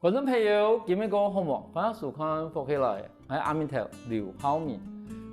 观众朋友，今日个好无？欢迎收看福起来，我是阿明头刘浩明。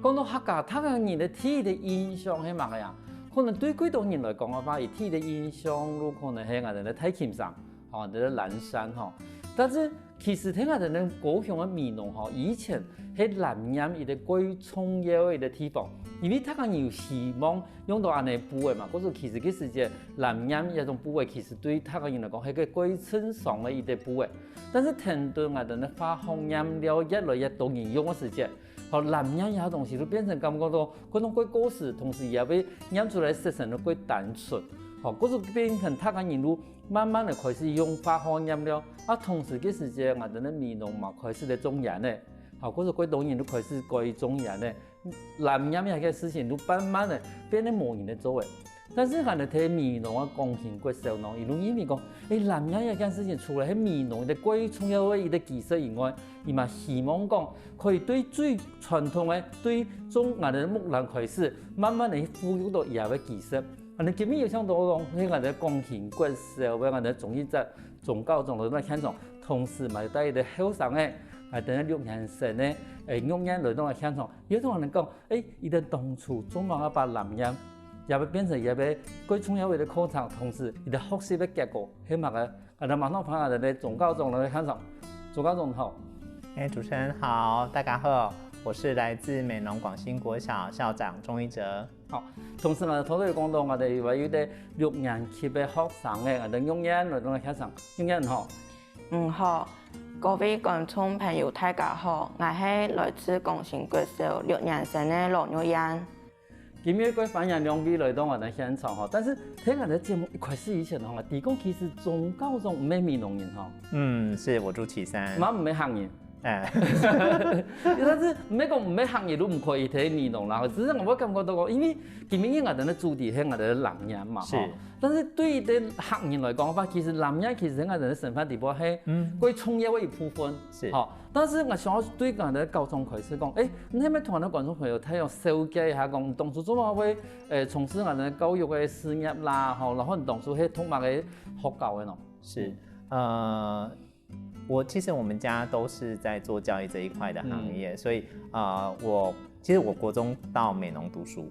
讲到客家，他个人的体育的印象是乜个呀？可能对几多人来讲嘅话，以体育的印象，有可能係我哋嘅太輕上，哦，哋嘅南山吼。但是其實睇我哋嘅高雄嘅美濃吼，以前喺南洋一個最重要嘅一個地方，因為他個有希望用到安尼部位嘛，嗰時其實嘅時節南洋一種部位，其實對他個人嚟講係個最正常嘅一個部位。但是聽到我哋嘅化學染料越來越多人用嘅時節，和南洋有東西都變成感覺到嗰種過過時，同時也被染出來色成得過單純。好，嗰時變成他個人路慢慢的開始用化學染料，啊，同時嘅時節我哋嘅美濃嘛開始嚟種鹽咧，好，嗰時幾多人都開始改種鹽咧，南洋嘅事情都慢慢的變得冇人嚟做嘅。但是我哋睇美濃嘅貢獻過少咯，因為講，南洋嘅事情除了喺美濃嘅最重要嘅一個技術以外，伊嘛希望講可以對最傳統嘅對種我哋木蘭開始慢慢地賦予到以後嘅技術。我哋今日有想到講，喺我哋貢獻過少，為我哋種一隻種高種嚟看種，同時咪帶啲後生嘅，係等6年生嘅，用眼來到嚟看種，有啲人講，伊哋當初種完把南洋。也要變成也要最重要的課程，同時你的學習的結果，起碼嘅，我哋馬上翻嚟嘅總高中嚟看上，總高中好。主持人好，大家好，我是來自美濃廣興國小校長鍾一哲。好，同時我哋頭先講到我哋話有啲6年級嘅學生嘅，我哋用眼嚟到嚟看上，用眼好。好，各位觀眾朋友大家好，我係來自廣興國小6年生嘅羅玉燕。今日佢反映兩位來到我哋現場嗬，但是睇我哋節目一開始以前嗬，地講其實中高中唔係美濃人嗬。是我住旗山。媽唔係行人。但是唔係講唔係行人都唔可以睇美濃啦，只是我感覺到講，因為今日我哋嘅主題係我哋嘅南洋嘛。是。但是對於啲行人來講嘅話，其實南洋其實我哋嘅身份地位係最重要嘅一部分。是。好，但是我想對我哋高中開始講，你係咪同我哋觀眾朋友睇下紹介一下講，當初做乜會從事我哋教育嘅事業啦？然後你當初係讀乜嘅學校嘅呢？是，其實我們家都是在做教育這一塊的行業，所以其實我國中到美濃讀書，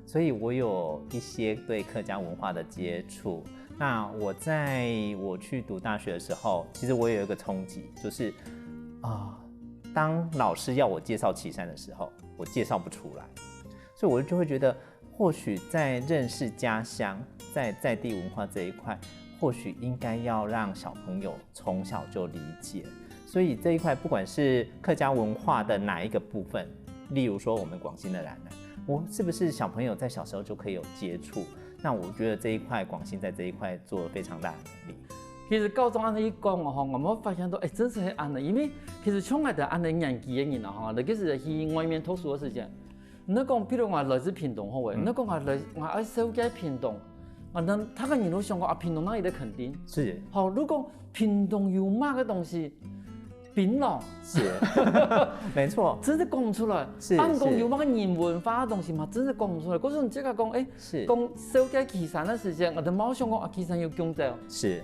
所以我有一些對客家文化的接觸。那我去讀大學的時候，其實我有一個衝擊，就是當老師要我介紹旗山的時候，我介紹不出來，所以我就會覺得，或許在認識家鄉、在地文化這一塊，或許應該要讓小朋友從小就理解。所以這一塊，不管是客家文化的哪一個部分，例如說我們廣興的南南，我是不是小朋友在小時候就可以有接觸？那我覺得這一塊廣興在這一塊做了非常大的努力。其實高中安尼一講我冇發現到，真是係安尼，因為其實從我哋安尼年紀嘅人啊，你其實去外面讀書嘅時間，你講，譬如我來自屏東好嘅，你講我愛收街屏東，他個人都想講屏東那裡的肯定，是，好，如果屏東有乜嘅東西，檳榔，是，沒錯，真係講唔出來，按講有乜嘅人文化嘅東西嘛，真係講唔出來。嗰時你即刻講，講收街旗山嘅時間，我哋馬上講旗山有經濟，是。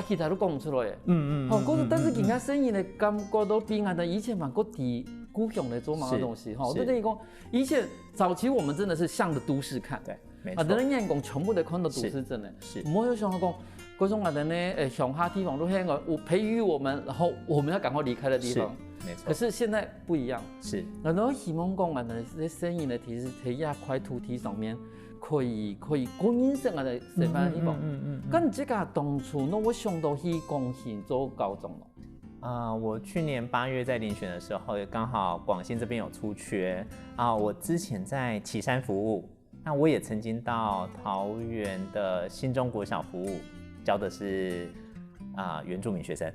其他都講唔出來嘅，好，但是人家生意咧感覺到比我哋以前蠻個地高雄嚟做乜嘅東西，哈，就等於講以前早期我們真的是向着都市看，對，沒錯，等人眼光全部都看到都市真嘅，唔好有想講嗰種我哋咧鄉下地方都係我培育我們，然後我們要趕快離開的地方，沒錯，可是現在不一樣，是，然後希望講我哋啲生意咧，其實喺一塊土地上面。可以供應上我哋身份地方。咁這個當初呢，我想到去廣興做高中了。我去年8月在遴選的時候，也剛好廣興這邊有出缺我之前在旗山服務，那我也曾經到桃園的新中國小服務，教的是原住民學生。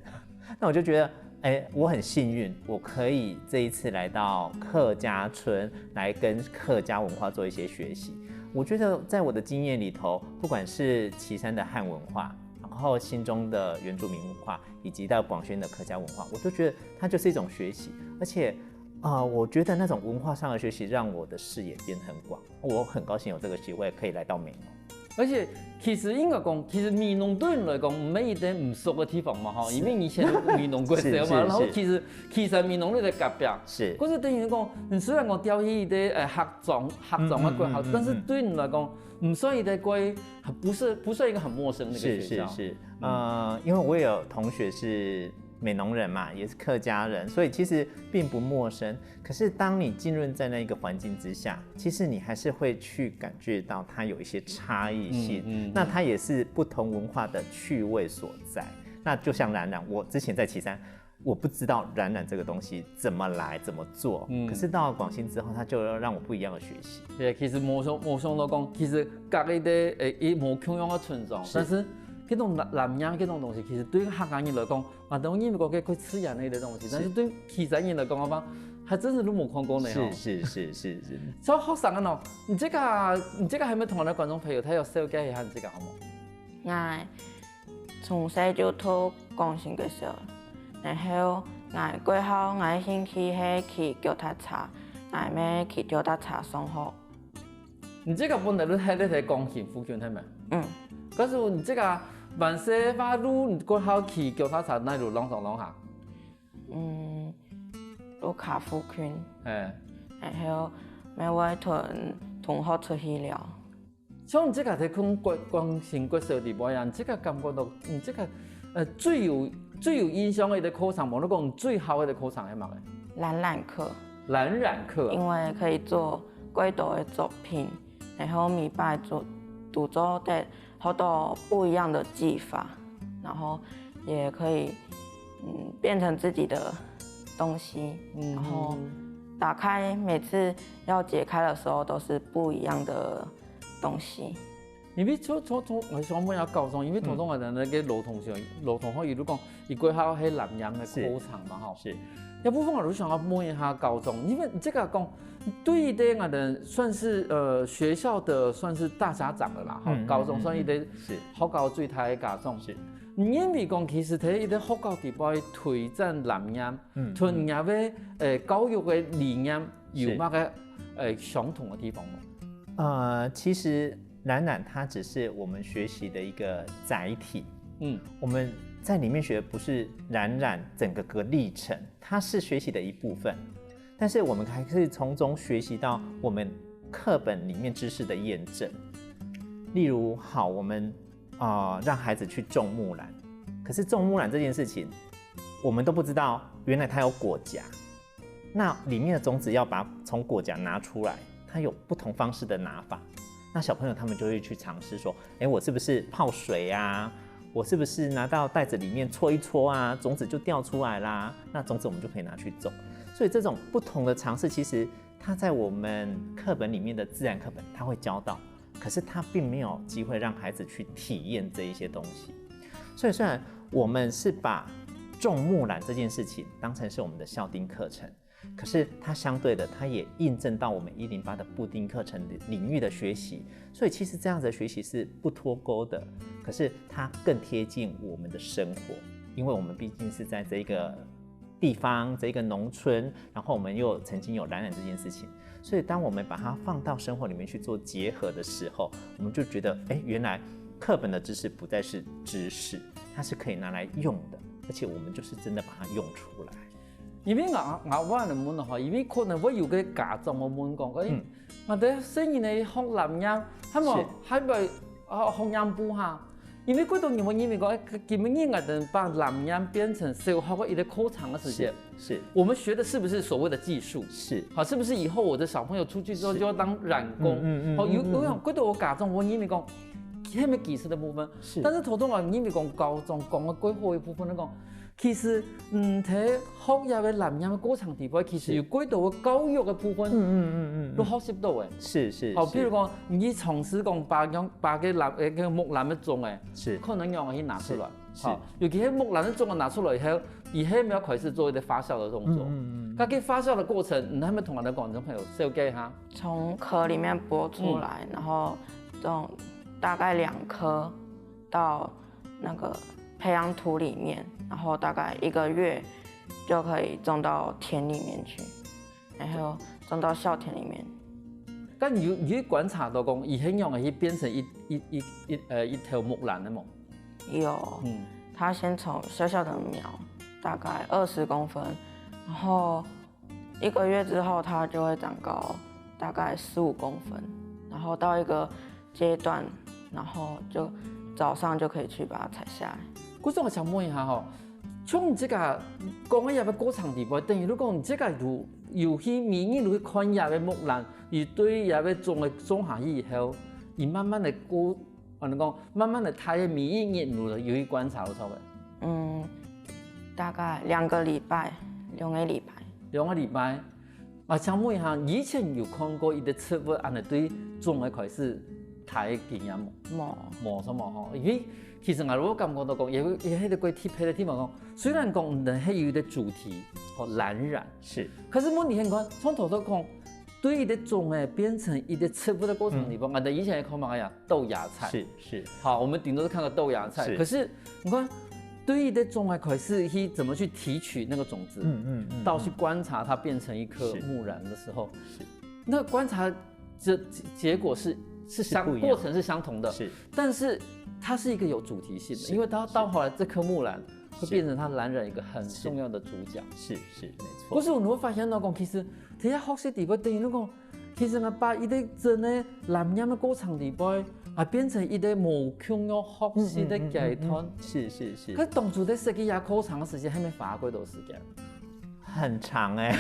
那我就覺得，我很幸運，我可以這一次來到客家村，來跟客家文化做一些學習。我覺得在我的經驗裡頭，不管是旗山的漢文化，然後新中的原住民文化，以及到廣興的客家文化，我都覺得它就是一種學習，而且我覺得那種文化上的學習讓我的視野變很廣，我很高興有這個機會可以來到美濃。而且其实应该讲，其实美浓对你来讲唔係一啲唔熟嘅地方嘛，哈，因為以前美濃過少嘛，然後其實美濃你在隔壁，是，可是等於講，你雖然講調起啲客莊嘅規劃，但是對你來講，唔算一啲規，不算一個很陌生的一個學校。是，因為我也有同學是美濃人嘛，也是客家人，所以其實並不陌生。可是當你浸潤在那個環境之下，其實你還是會去感覺到它有一些差異性。那它也是不同文化的趣味所在。那就像冉冉，我之前在岐山，我不知道冉冉這個東西怎麼來怎麼做。可是到了廣興之後，它就讓我不一樣的學習。對，其實冇想到講，其實隔一啲冇同樣嘅村莊，但是嗰種南洋嗰種東西，其實對客家人來講，當然嗰個佢吃人類的東西，但是對岐山人來講嘅話，還真是都冇看過呢。是。所以學生啊，喏，你這個係咪同我哋觀眾朋友睇有紹介一下你這個好冇？我從細就讀廣興嘅時候，然後我過後我興趣係去腳踏車，我咩去腳踏車上學。你這個本來都喺你睇廣興附近係咪？可是你這個萬世花路，你過後去腳踏車那路啷上啷下？路卡附近。然後咩會同學出去聊。像你這個喺廣興國小地方呀，你這個感覺到你這個最有印象嘅課程，冇得講最好嘅課程係乜嘅？藍染課。藍染課。因為可以做幾多嘅作品，然後每擺做的好多不一樣的技法，然後也可以變成自己的東西，然後打開每次要解開的時候都是不一樣的東西。因為我想問下高中，因為同我哋嘅老同學伊都講，伊過後喺南洋嘅課程嘛，吼。是。有部分我都想要問一下高中，因為這個講對於啲我哋算是學校的算是大家長了啦，高中算一啲學校最大嘅家長。是。因為講其實喺一啲學校地方推展南洋，同人家嘅教育嘅理念有乜嘅相同嘅地方嗎？其實冉冉它只是我們學習的一個載體，我們在裡面學的不是冉冉整個歷程，它是學習的一部分，但是我們還可以從中學習到我們課本裡面知識的驗證。例如，好，我們讓孩子去種木蘭，可是種木蘭這件事情，我們都不知道，原來它有果莢，那裡面的種子要把它從果莢拿出來，它有不同方式的拿法。那小朋友他們就會去嘗試說，我是不是泡水啊？我是不是拿到袋子裡面搓一搓啊，種子就掉出來啦？那種子我們就可以拿去種。所以這種不同的嘗試，其實它在我們課本裡面的自然課本，它會教到，可是它並沒有機會讓孩子去體驗這一些東西。所以雖然我們是把種木蘭這件事情當成是我們的校訂課程，可是它相對的，它也印證到我們108的部定課程領域的學習，所以其實這樣子的學習是不脫鈎的，可是它更貼近我們的生活，因為我們畢竟是在這個地方，這個農村，然後我們又曾經有冉冉這件事情，所以當我們把它放到生活裡面去做結合的時候，我們就覺得，原來課本的知識不再是知識，它是可以拿來用的，而且我們就是真的把它用出來。因為我嚟問嚇，因為可能我有個家長我問講，我哋雖然你學南洋，係咪學洋部嚇？因為嗰度你們因為講，基本上我哋把南洋變成小學的一個課程的時間，是我們學的是不是所謂的技術？是，好，是不是以後我的小朋友出去之後就要當染工？有嗰度我家長我因為講，係咪技術的部分？是，但是頭先我因為講高中講嘅規劃嘅部分嚟講。其實睇學校嘅南洋嘅過程地方，其實有幾多嘅教育嘅部分，都學習到嘅。是。好，譬如講，你從事講把個木蘭嘅種誒，可能讓我去拿出來。好，尤其係木蘭嘅種嘅拿出來以後，而係咪要開始做一啲發酵嘅動作？嗰個發酵嘅過程，你係咪同我哋觀眾朋友紹介一下？從殼裡面剝出來，然後種大概2顆到那個培養土裡面。然後大概1個月就可以種到田裡面去，然後種到校田裡面。咁你觀察到講，伊很容易變成一條木蘭的冇？有，它先從小小的苗，大概20公分，然後1個月之後，它就會長高，大概15公分，然後到一個階段，然後就早上就可以去把它採下來。嗰種我想問一下吼，像你這個講嘅入嘅過程地步，等於你講你這個有去民意去看入嘅木蘭，而對入嘅種下去以後，而慢慢的過，我哋講慢慢的睇民意熱路有去觀察到錯嘅。大概2個禮拜。2個禮拜。我想問一下，以前有看過伊的植物，安尼對種嘅開始睇經驗冇？冇什麼吼，因為其實我感覺到講，也迄個貼迄個地方講，雖然講唔係有的主題和藍染，是，可是問題很關，從頭到講，對伊的種誒變成伊的植物的過程地方，我哋以前也看嘛呀豆芽菜，是，好，我們頂多是看個豆芽菜，可是你看。對於的種誒開始去怎麼去提取那個種子，到去觀察它變成一顆木蘭的時候，那觀察結果是過程是相同的，但是它是一個有主題性的，因為它到後來這顆木蘭會變成它藍染一個很重要的主角，是沒錯。可是我會發現到講，其實睇下學習地步等於那個，其實我把一啲真嘅藍染的過程地步。變成一個無窮要學習的階段，是。佢當初在設計也好長嘅時間，還沒花幾多時間？很長哎，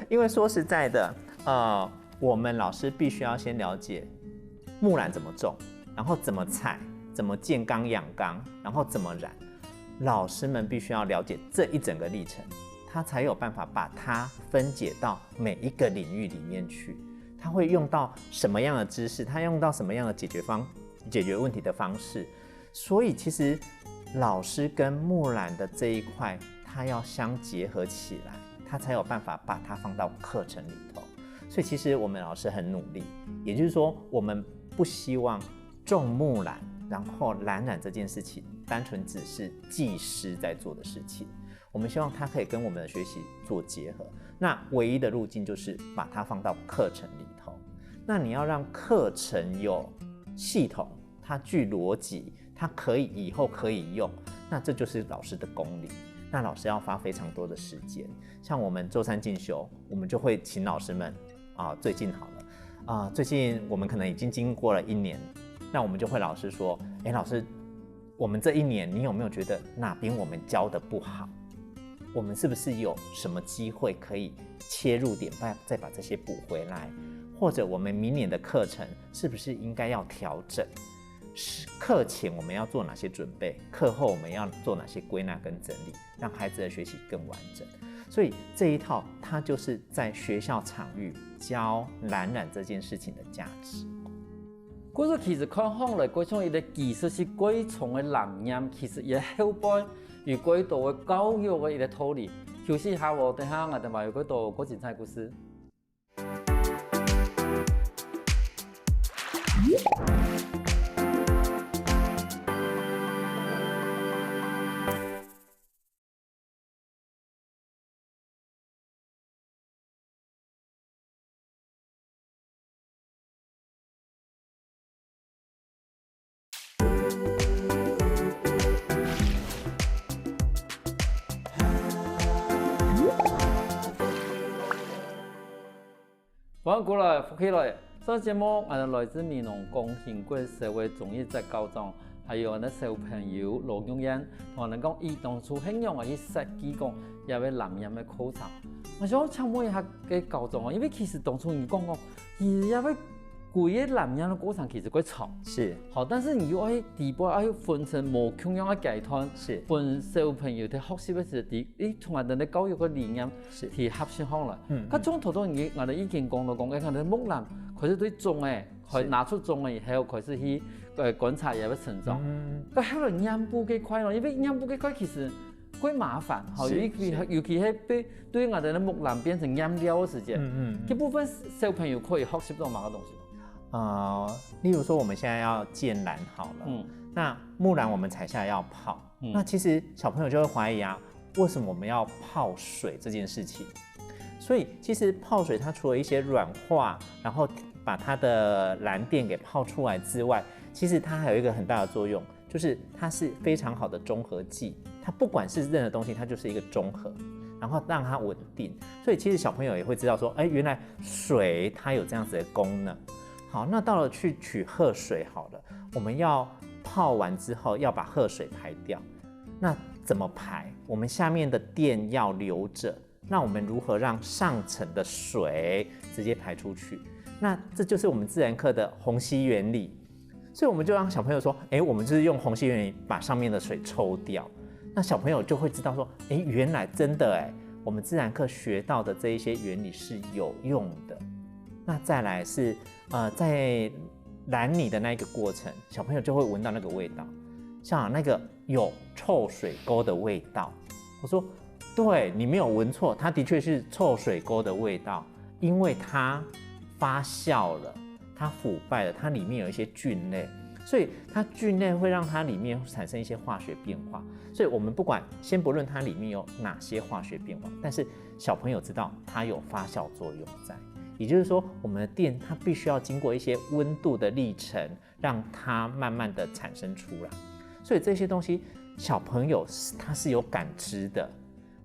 因為說實在的，我們老師必須要先了解木蘭怎麼種，然後怎麼採，怎麼建缸養缸，然後怎麼染。老師們必須要了解這一整個歷程，他才有辦法把它分解到每一個領域裡面去。他會用到什麼樣的知識？他用到什麼樣的解決問題的方式？所以其實老師跟木蘭的這一塊，它要相結合起來，他才有辦法把它放到課程裡頭。所以其實我們老師很努力，也就是說，我們不希望種木蘭，然後藍染這件事情單純只是技師在做的事情。我們希望它可以跟我們的學習做結合。那唯一的路徑就是把它放到課程裡頭。那你要讓課程有系統，它具邏輯，它可以以後可以用，那這就是老師的功力。那老師要花非常多的時間。像我們週3進修，我們就會請老師們最近好了最近我們可能已經經過了1年，那我們就會老師說，老師，我們這1年你有沒有覺得哪邊我們教得不好？我們是不是有什麼機會可以切入點，再把這些補回來？或者我們明年的課程是不是應該要調整？課前我們要做哪些準備？課後我們要做哪些歸納跟整理，讓孩子的學習更完整？所以這一套，它就是在學校場域教藍染這件事情的價值。嗰個其實看起來嗰種一個技術是貴重的藍染，其實也後背。有幾多嘅教育嘅一個道理，休息一下喎，等下我哋話有幾多個精彩故事。歡迎過來，福起來。這節目我哋來自美濃工興國社會綜藝節高中，還有我哋小朋友羅永燕，同我哋講伊當初慶陽我去設計講有位藍染嘅課程。我想請問一下嘅高中，因為其實當初你講伊有位貴嘅藍染嘅過程其實幾長，是好，但是你要喺地步要分成無窮樣嘅階段，是分小朋友嘅學習嘅時候，你同我哋嘅教育嘅理念係合適好啦。咁中途都我哋已經講到講嘅，我哋木蘭開始對種嘅，佢拿出種嘅以後開始去觀察也要成長。咁後來染布嘅塊咯，因為染布嘅塊其實幾麻煩，尤其係對我哋嘅木蘭變成染料嘅時間，基部分小朋友可以學習到某個東西。例如說我們現在要建藍好了，那木蘭我們採下來要泡，那其實小朋友就會懷疑為什麼我們要泡水這件事情？所以其实泡水它除了一些软化，然后把它的蓝靛给泡出来之外，其实它还有一个很大的作用，就是它是非常好的中和剂。它不管是任何东西，它就是一个中和，然后让它稳定。所以其实小朋友也会知道说，哎，原来水它有这样子的功能。好，那到了去取褐水好了，我们要泡完之后要把褐水排掉，那怎么排？我们下面的靛要留着，那我们如何让上层的水直接排出去？那这就是我们自然课的虹吸原理。所以我们就让小朋友说，哎，我们就是用虹吸原理把上面的水抽掉。那小朋友就会知道说，哎，原来真的哎，我们自然课学到的这一些原理是有用的。那再来是在染泥的那个过程，小朋友就会闻到那个味道，像那个有臭水沟的味道。我说，对，你没有闻错，它的确是臭水沟的味道，因为它发酵了，它腐败了，它里面有一些菌类，所以它菌类会让它里面产生一些化学变化。所以我们先不论它里面有哪些化学变化，但是小朋友知道它有发酵作用在。也就是说，我们的靛它必须要经过一些温度的历程，让它慢慢的产生出来。所以这些东西，小朋友他是有感知的。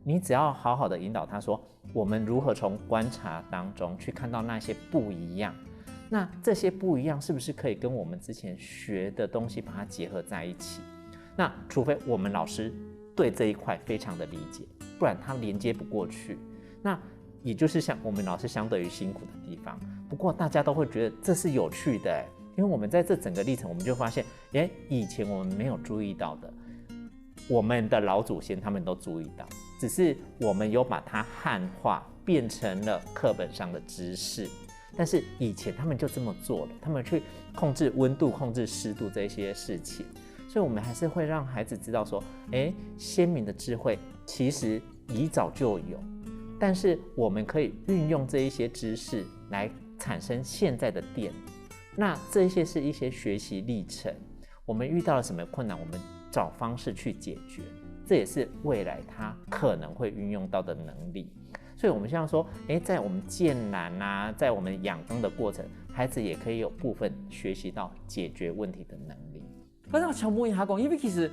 你只要好好的引导他说，我们如何从观察当中去看到那些不一样。那这些不一样是不是可以跟我们之前学的东西把它结合在一起？那除非我们老师对这一块非常的理解，不然他连接不过去。那也就是像我们老师相对于辛苦的地方，不过大家都会觉得这是有趣的，因为我们在这整个历程，我们就发现，以前我们没有注意到的，我们的老祖先他们都注意到，只是我们有把它汉化，变成了课本上的知识。但是以前他们就这么做了，他们去控制温度、控制湿度这些事情，所以我们还是会让孩子知道说，先民的智慧其实已早就有。但是我们可以运用这一些知识来产生现在的靛，那这些是一些学习历程。我们遇到了什么困难，我们找方式去解决，这也是未来他可能会运用到的能力。所以我们像说，在我们建蓝啊，在我们养缸的过程，孩子也可以有部分学习到解决问题的能力。我想请问一下讲，因为其实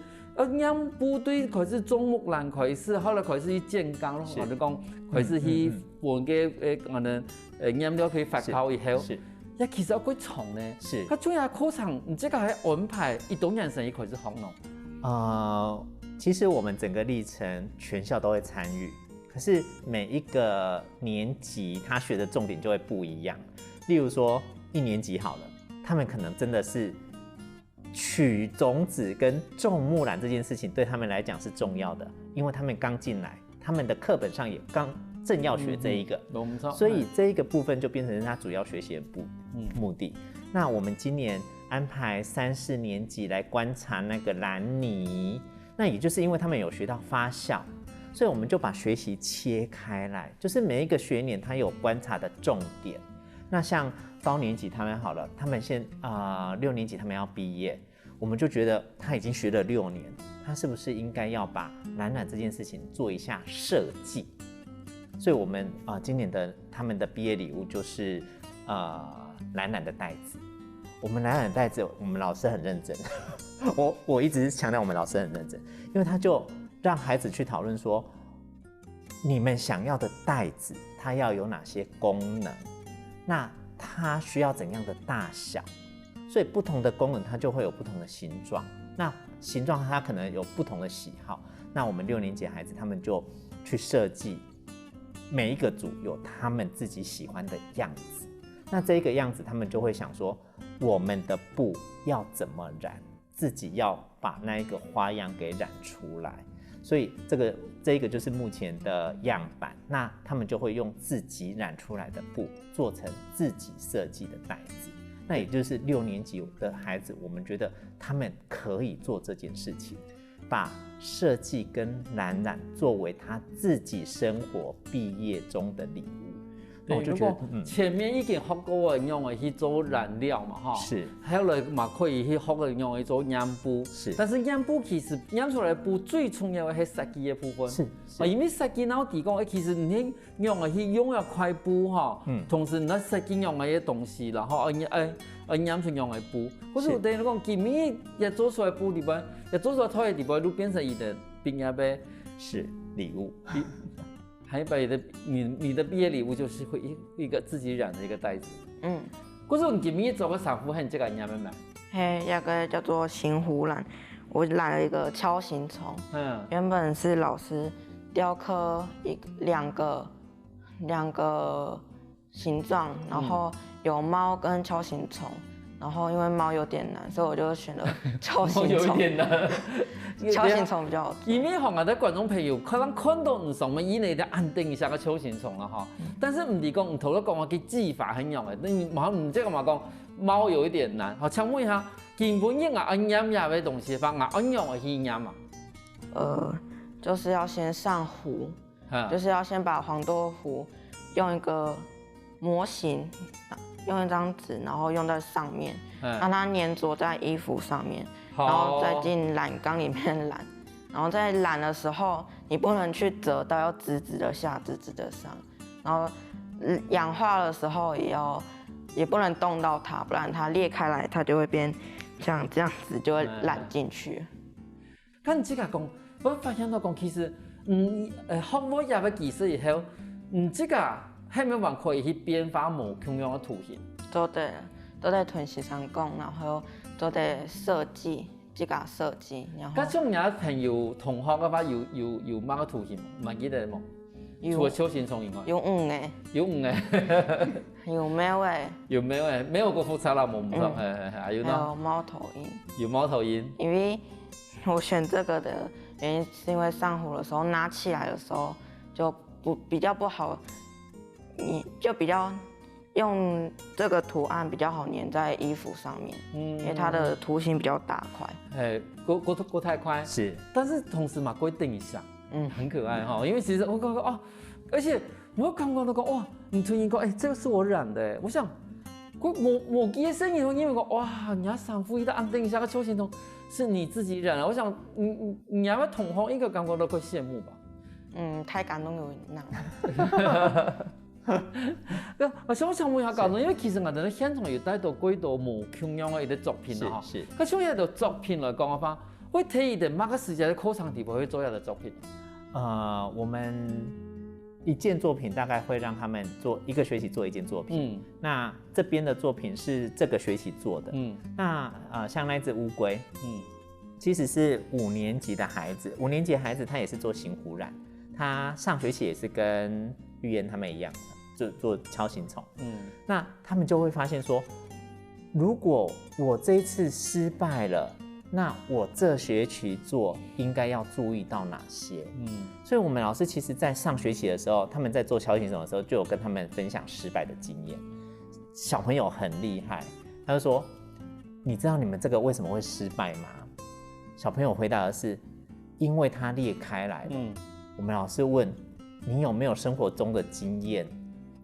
养部队开始种木兰开始，后来开始去建缸，或者讲开始去换个养料可以发酵以后，其实要几长呢？是。佢中间课程，你这个还安排一段时间开始学咯？其实我们整个历程全校都会参与，可是每一个年级他学的重点就会不一样。例如说1年级好了，他们可能真的是取种子跟种木兰这件事情对他们来讲是重要的，因为他们刚进来，他们的课本上也正要学这一个，所以这一个部分就变成他主要学习的目的。那我们今年安排3、4年级来观察那个蓝泥，那也就是因为他们有学到发酵，所以我们就把学习切开来，就是每一个学年他有观察的重点。那像高年级他们好了，他们6年级他们要毕业，我们就觉得他已经学了6年，他是不是应该要把蓝染这件事情做一下设计？所以我们今年他们的毕业礼物就是蓝染的袋子。我们蓝染的袋子，我们老师很认真，我一直强调我们老师很认真，因为他就让孩子去讨论说，你们想要的袋子它要有哪些功能，那它需要怎样的大小，所以不同的功能它就会有不同的形状，那形状它可能有不同的喜好，那我们6年级的孩子他们就去设计，每一个组有他们自己喜欢的样子，那这个样子他们就会想说，我们的布要怎么染，自己要把那一个花样给染出来，所以这个就是目前的样板，那他们就会用自己染出来的布做成自己设计的袋子，那也就是6年级的孩子，我们觉得他们可以做这件事情，把设计跟蓝染作为他自己生活毕业中的礼物。对，我就觉得前面已经学过的用来去做染料嘛，哈，是，还有来嘛可以去学的用来做染布，是，但是染布其实染出来的布最重要的是设计的部分，是，因为设计然后提供，其实你用来去用一块布哈，同时你设计用来的东西，然后染出用的布，可是有等于讲，今年也做出来布里边，也做出来套的里边，都变成伊的毕业的，是礼物。还把你的毕业礼物就是会一个自己染的一个袋子。可是你今年做个衫服，很这个染咩咩？嘿，那个叫做形湖染，我染了一个锹形虫。原本是老师雕刻两个形状，然后有猫跟锹形虫。然后因为猫有点难，所以我就选了锹形虫。有点难，锹形虫比较好。因为我的观众朋友可能看到唔上面以内的安定一下个锹形虫了哈，但是唔是讲唔头都讲我嘅技法很用的，你唔这个嘛讲猫有一点难。好，请问一下，基本应啊染呀的东西方啊安用的去染嘛？就是要先上糊，就是要先把黄豆糊用一个模型。用一张纸，然后用在上面，让它粘着在衣服上面，然后再进染缸里面染。然后在染的时候，你不能去折到，要直直的下，直直的上。然后氧化的时候也不能动到它，不然它裂开来，它就会变像这样子，就会染进去。咁即个讲，我发现到讲，其实学我入嘅技术以后，即个。还没有办法可以去变化某同样的图形，都在囤时常工，然后都在设计，自家设计。然后，咁种人朋友同学嘅话，有乜个圖形？唔記得冇？除了锹形蟲以外，有5個，有5個，有貓誒，有貓誒，沒有個複雜啦，冇唔錯，還有呢？還有貓頭鷹，有貓頭鷹。因為我選這個的原因是因為上湖的時候拿起來的時候就比較不好。你就比较用这个图案比较好粘在衣服上面，因为它的图形比较大块。过太快是，但是同时嘛，规定一下，很可爱哈。因为其实我刚刚哦，而且我刚刚都讲哇，你突然讲这个是我染的，我想我记得声音，因为讲哇，人家衫服一旦安定一下个锹形虫是你自己染的，我想你要不要同行一个感觉都会羡慕吧？太感动有那。我想問下教授，因為其實我哋咧現場有帶到幾多無同樣嘅一啲作品啦，是。咁從一啲作品來講嘅話，會睇一啲乜個時間嘅課程地方會做一啲作品？我們一件作品大概會讓他們做一個學期做一件作品。那這邊的作品是這個學期做的。那像那隻烏龜，其實是5年級的孩子，5年級的孩子他也是做形湖染，他上學期也是跟玉妍他們一樣。做锹形蟲，那他們就會發現說，如果我這一次失敗了，那我這學期做應該要注意到哪些？所以我們老師其實在上學期的時候，他們在做锹形蟲的時候，就有跟他們分享失敗的經驗。小朋友很厲害，他就說：“你知道你們這個為什麼會失敗嗎？”小朋友回答的是：“因為它裂開來了。”我們老師問：“你有沒有生活中的經驗？”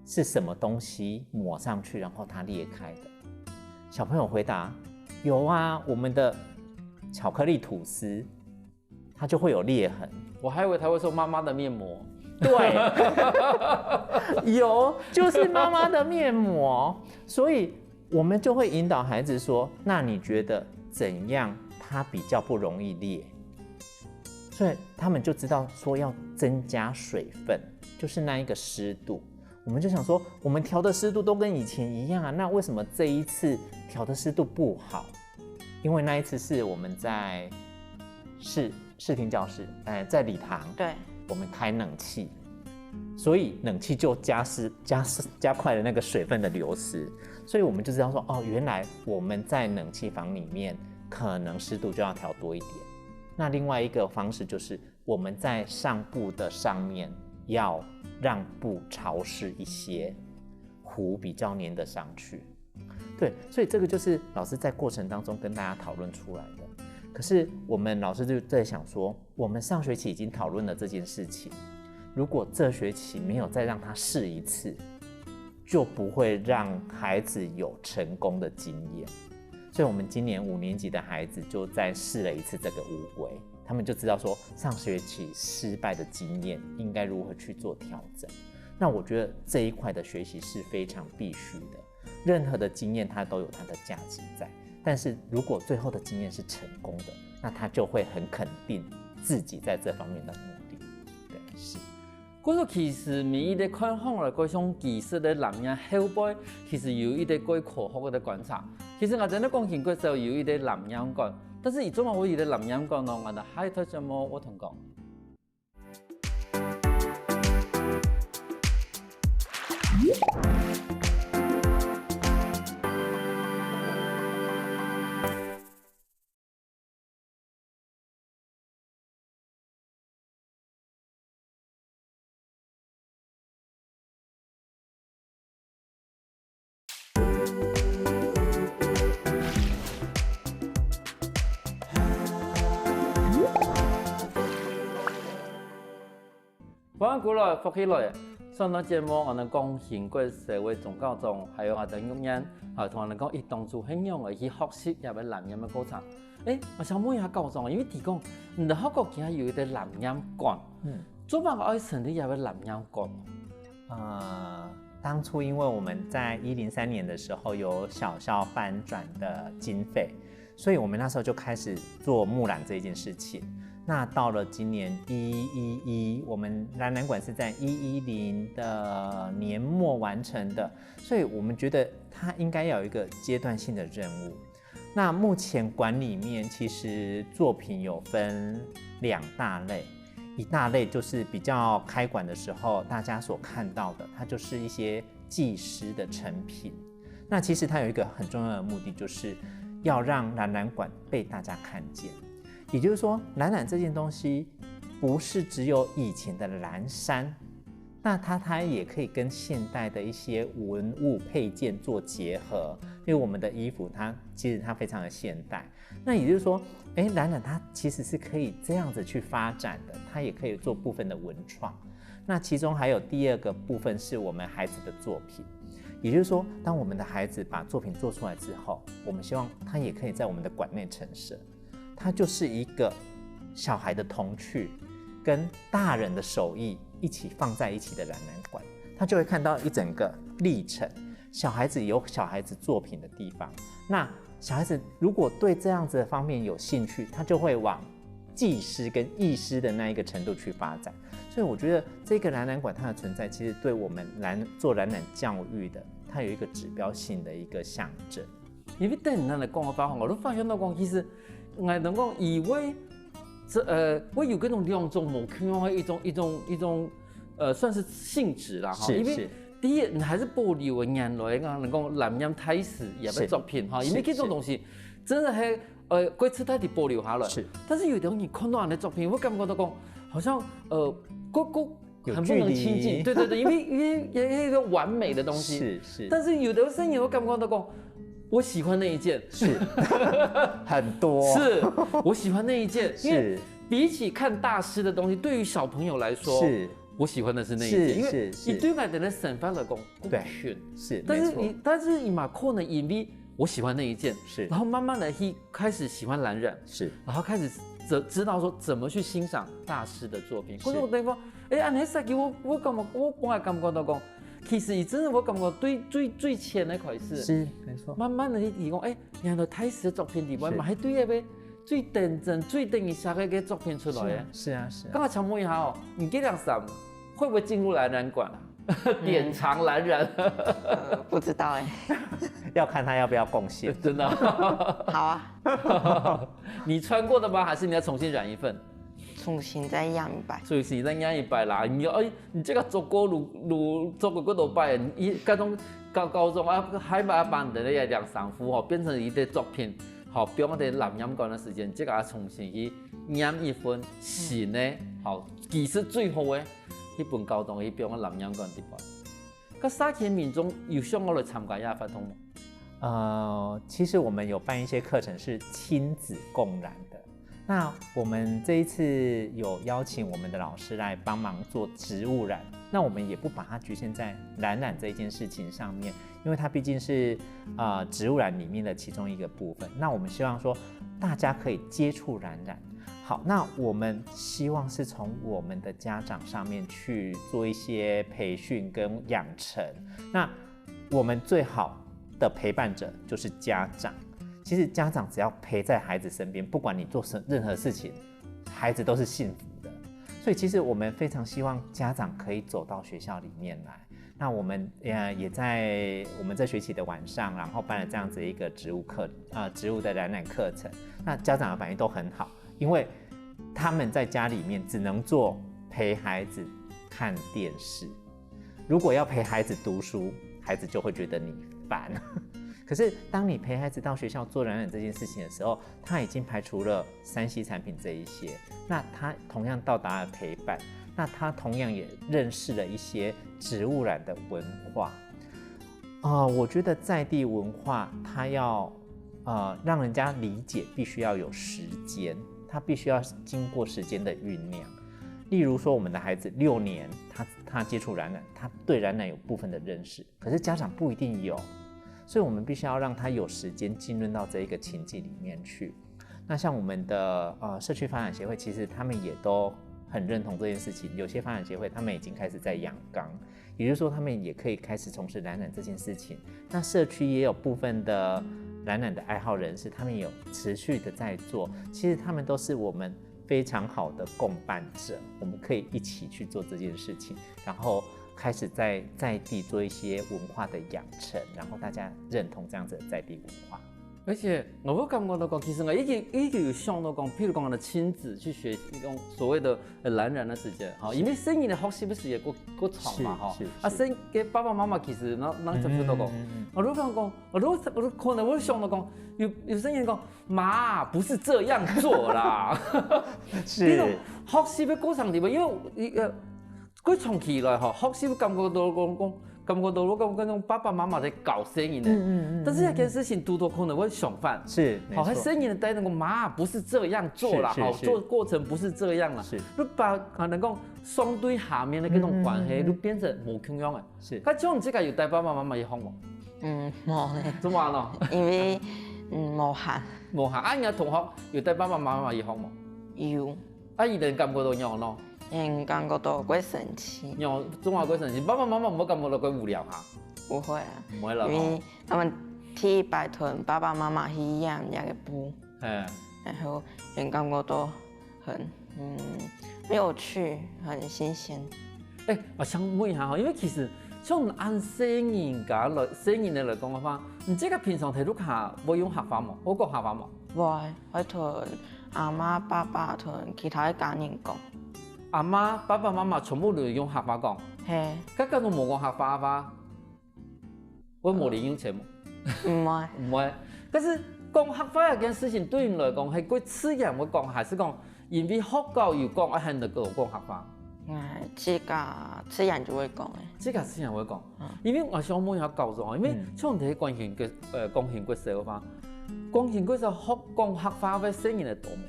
是什麼東西抹上去，然後它裂開的？小朋友回答：有啊，我們的巧克力吐司，它就會有裂痕。我還以為他會說媽媽的面膜。對，有，就是媽媽的面膜。所以我們就會引導孩子說：那你覺得怎樣它比較不容易裂？所以他們就知道說要增加水分，就是那一個濕度。我們就想說，我們調的濕度都跟以前一樣啊，那為什麼這一次調的濕度不好？因為那一次是我們在視聽教室，在禮堂，對，我們開冷氣，所以冷氣就加快了那個水分的流失，所以我們就知道說，哦，原來我們在冷氣房裡面可能濕度就要調多一點。那另外一個方式就是我們在上布的上面。要讓布潮濕一些，糊比較粘得上去。對，所以這個就是老師在過程當中跟大家討論出來的。可是我們老師就在想說，我們上學期已經討論了這件事情，如果這學期沒有再讓他試一次，就不会让孩子有成功的经验。所以我们今年5年级的孩子就再试了一次这个乌龟，他们就知道说上学期失败的经验应该如何去做调整。那我觉得这一块的学习是非常必须的，任何的经验它都有它的价值在，但是如果最后的经验是成功的，那他就会很肯定自己在这方面的努力。对，是。嗰個其實每一個看法嚟嗰種技術嘅男人後輩，其實有一啲嗰科學嘅觀察。其實我真係講見嗰時候有一啲男人講，但是而中國會有啲男人講咯，我哋喺度怎麼我同講。翻過來，復起來。上檔節目我哋講韓國社會宗教中，還有我哋育人，同我哋講，當初係樣嘅去學習入去男人嘅過程。我想問一下教授，因為提講，你哋學國家有一啲男人館，做乜愛成立入去男人館？當初因為我們在103年的時候有小校翻轉的經費，所以我們那時候就開始做木蘭這件事情。那到了今年111，我們男籃館是在110的年末完成的，所以我們覺得它應該要有一個階段性的任務。那目前館裡面其實作品有分2大類，一大類就是比較開館的時候大家所看到的，它就是一些技師的成品。那其實它有一個很重要的目的，就是要讓男籃館被大家看見。也就是說，藍染這件東西不是只有以前的藍衫，那它也可以跟現代的一些文物配件做結合。因為我們的衣服其實它非常的現代，那也就是說，藍染它其實是可以這樣子去發展的，它也可以做部分的文創。那其中還有第2個部分是我們孩子的作品，也就是說，當我們的孩子把作品做出來之後，我們希望他也可以在我們的館內陳設。它就是一個小孩的童趣跟大人的手藝一起放在一起的藍藍館，他就會看到一整個歷程。小孩子有小孩子作品的地方，那小孩子如果對這樣子的方面有興趣，他就會往技師跟藝師的那一個程度去發展。所以我覺得這個藍藍館它的存在，其實對我們做藍藍教育的，它有一個指標性的一個象徵。因為對咱來講嘅話，我都發現到講，其實我哋講以為會有嗰種2種無傾向嘅一種算是性質啦哈。因為第一，你還是保留原來嘅講男人太史入嘅作品哈，因為呢種東西真係過次太地保留下來。但是有啲人看到人嘅作品，我感覺到講，好像個很不能親近。對對對，因為一個完美的東西。是。但是有的聲音我感覺到講，我喜歡那一件，是很多，是我喜歡那一件，因為比起看大師的東西，對於小朋友來說，是我喜歡的是那一件，因為你對我的審判的公平，是，但是你嘛可能因為我喜歡那一件，是，然後慢慢的開始喜歡藍染，是，然後開始知道說怎麼去欣賞大師的作品，或者我等於講，按你實際我本來感覺到講。其實真係我感覺最淺那塊是沒錯。慢慢的你提講，原來太史的作品裡面，嘛係對一個最認真、最等於下嘅作品出來嘅。是啊。剛才請問一下哦，你這樣想會不會進入藍染館啊？典藏藍染？不知道哎。要看他要不要貢獻。真的。好啊。你穿過的嗎？還是你要重新染一份？重新再染一擺，重新再染一擺啦！你這個做過做過幾多擺？你嗰種高中啊，海馬班的那兩三幅吼，變成一個作品，好，比如我哋藍染館的時間，這個重新去染一份新的，好，技術最好的一本高中去，比如我藍染館啲擺。咁沙田民眾有想過來參加呢個活動嗎？其實我們有辦一些課程是親子共染的。那我们这一次有邀请我们的老师来帮忙做植物染，那我们也不把它局限在染这一件事情上面，因为它毕竟是植物染里面的其中一个部分。那我们希望说大家可以接触染。好，那我们希望是从我们的家长上面去做一些培训跟养成。那我们最好的陪伴者就是家长。其实家长只要陪在孩子身边，不管你做任何事情，孩子都是幸福的。所以其实我们非常希望家长可以走到学校里面来。那我们也在我们这学期的晚上，然后办了这样子一个植物的染课程。那家长的反应都很好，因为他们在家里面只能做陪孩子看电视，如果要陪孩子读书，孩子就会觉得你烦。可是当你陪孩子到学校做染这件事情的时候，他已经排除了3C 产品这一些，那他同样到达了陪伴，那他同样也认识了一些植物染的文化。我觉得在地文化它要让人家理解，必须要有时间，它必须要经过时间的酝酿。例如说我们的孩子6年他接触染，他对染有部分的认识，可是家长不一定有，所以我们必须要让他有时间浸润到这一个情境里面去。那像我们的社区发展协会，其实他们也都很认同这件事情。有些发展协会他们已经开始在养缸，也就是说他们也可以开始从事染这件事情。那社区也有部分的染的爱好人士，他们也有持续的在做。其实他们都是我们非常好的共伴者，我们可以一起去做这件事情，然后开始在地做一些文化的养成，然后大家认同这样子的在地文化。而且我感觉到讲，其实我已经有想到讲，譬如讲我的亲子去学一种所谓的染的时间，因为生意的学习不是也够长嘛，给爸爸妈妈其实咱就知道讲，我如果可能我想到讲，有生意讲，妈不是这样做啦，是，这种学习的过程里面，因为佢长期来学习感觉到我感觉爸爸妈妈在搞生意呢，但是这件事情多多可能会相反，是，还生意的带那个妈不是这样做啦，做过程不是这样啦，是，你把可能讲相对下面的那种关系，你变成无共样的，是，咁像你这个有带爸爸妈妈去学无？冇咧，怎么咯？因为冇行，冇行，你嘅同學有帶爸爸媽媽去學無？有，伊哋感覺到樣咯。感覺到鬼神奇。樣中華鬼神奇，爸爸媽媽唔好感覺到鬼無聊嚇。不會啊，唔會啦。因為他們替拜託爸爸媽媽去養那個布，然後也感覺到很有趣，很新鮮。我想問一下因為其實像按生人來講嘅話，你這個平常睇到下會用客家冇？我講客家冇。會，我同阿媽、爸爸同其他家人講。阿媽、爸爸、媽媽全部都用客家講。係。咁佢都冇講客家話，我冇零用錢冇。唔會。唔會。但是講客家一件事情對你來講係佢自然會講，還是講因為學教育講一係能夠講客家？自家自然就會講嘅。自家自然會講。因為我想問一下教授，因為像你喺光興國社嘅話，光興國社學講客家嘅聲音係多嗎？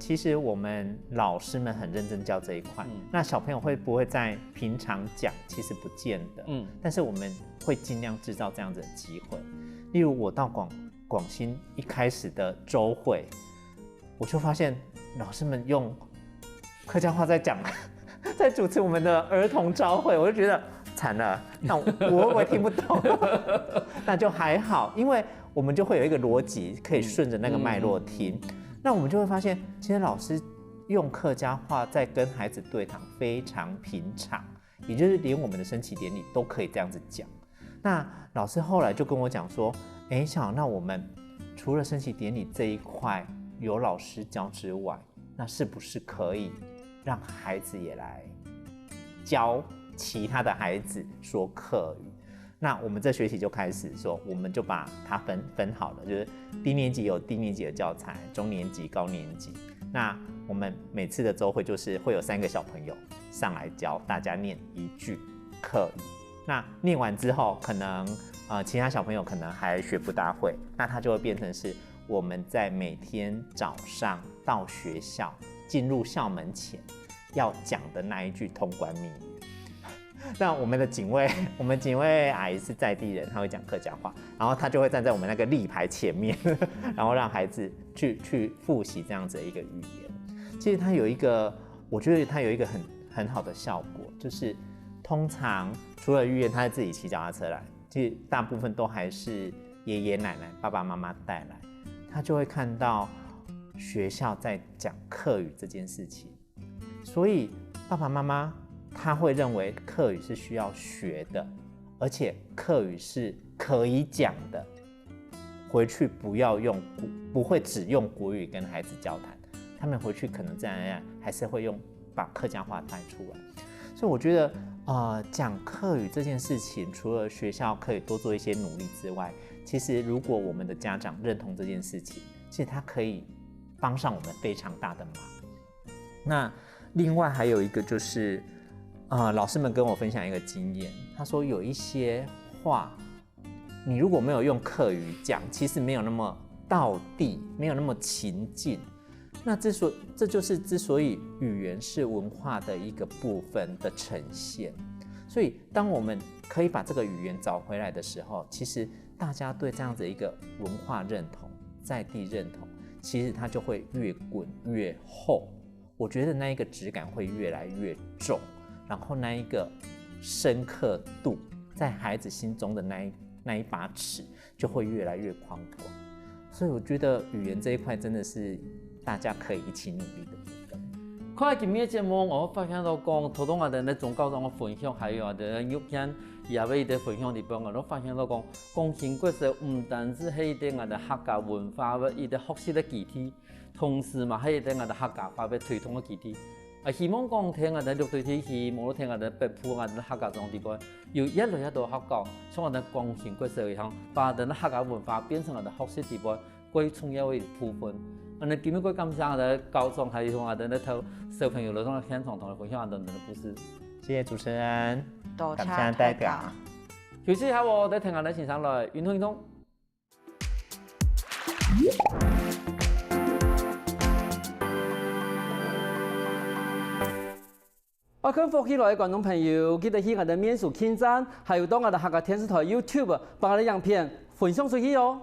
其實我們老師們很認真教這一塊，那小朋友會不會在平常講，其實不見得，但是我們會盡量製造這樣子的機會。例如我到廣新一開始的週會，我就發現老師們用客家話在講，在主持我們的兒童朝會，我就覺得慘了，那我會不會聽不懂？那就還好，因為我們就會有一個邏輯，可以順着那個脈絡聽。那我們就會發現，其實老師用客家話在跟孩子對談非常平常，也就是連我們的升旗典禮都可以這樣子講。那老師後來就跟我講說，小豪，那我們除了升旗典禮這一塊有老師教之外，那是不是可以讓孩子也來教其他的孩子說客語？那我們這學期就開始說，我們就把它分好了，就是低年級有低年級的教材，中年級、高年級。那我們每次的週會就是會有3個小朋友上來教大家念一句客語。那念完之後，可能其他小朋友可能還學不大會，那它就會變成是我們在每天早上到学校进入校门前要讲的那一句通关密语。那我们警卫阿姨是在地人，她会讲客家话，然后她就会站在我们那个立牌前面，然后让孩子去复习这样子的一个语言。其实它有一个，我觉得它有一个很好的效果，就是通常除了玉燕她自己骑脚踏车来，其实大部分都还是爷爷奶奶、爸爸妈妈带来，她就会看到学校在讲客语这件事情，所以爸爸妈妈他会认为客语是需要学的，而且客语是可以讲的，回去不会只用国语跟孩子交谈，他们回去可能自然而然还是会把客家话带出来。所以我觉得讲客语这件事情，除了学校可以多做一些努力之外，其实如果我们的家长认同这件事情，其实它可以帮上我们非常大的忙。那另外还有一个就是老师们跟我分享一个经验，他说有一些话，你如果没有用客语讲，其实没有那么道地，没有那么情境。那这就是之所以语言是文化的一个部分的呈现。所以当我们可以把这个语言找回来的时候，其实大家对这样子一个文化认同、在地认同，其实它就会越滚越厚。我觉得那一个质感会越来越重。然后那一个深刻度，在孩子心中的那一把尺就会越来越宽广。所以我觉得语言这一块真的是大家可以一起努力的部分。看来今天的节目，我发现到讲，头东我哋咧宗教上嘅分享，还有我哋玉燕也要伊哋分享里边，我都发现到讲，光行国色唔單止係一啲我哋客家文化嘅一啲學習嘅基地，同時嘛係一啲我哋客家話嘅推動嘅基地。希望講聽我哋綠隊體系，無論聽我哋北部我哋客家種地方，有越來越多學校，從我哋光行國色上，把我哋客家文化變成我哋學習地方最重要嘅部分。我哋今日感謝我哋高中還有我哋呢頭小朋友嚟同現場同我分享我哋的故事。謝謝主持人，多謝感謝大家。休息一下我哋聽我哋欣賞來運動運動。我跟福起來嘅觀眾朋友，記得去我哋面書網站，還有到我哋客家電視台 YouTube 把我哋影片分享出去哦。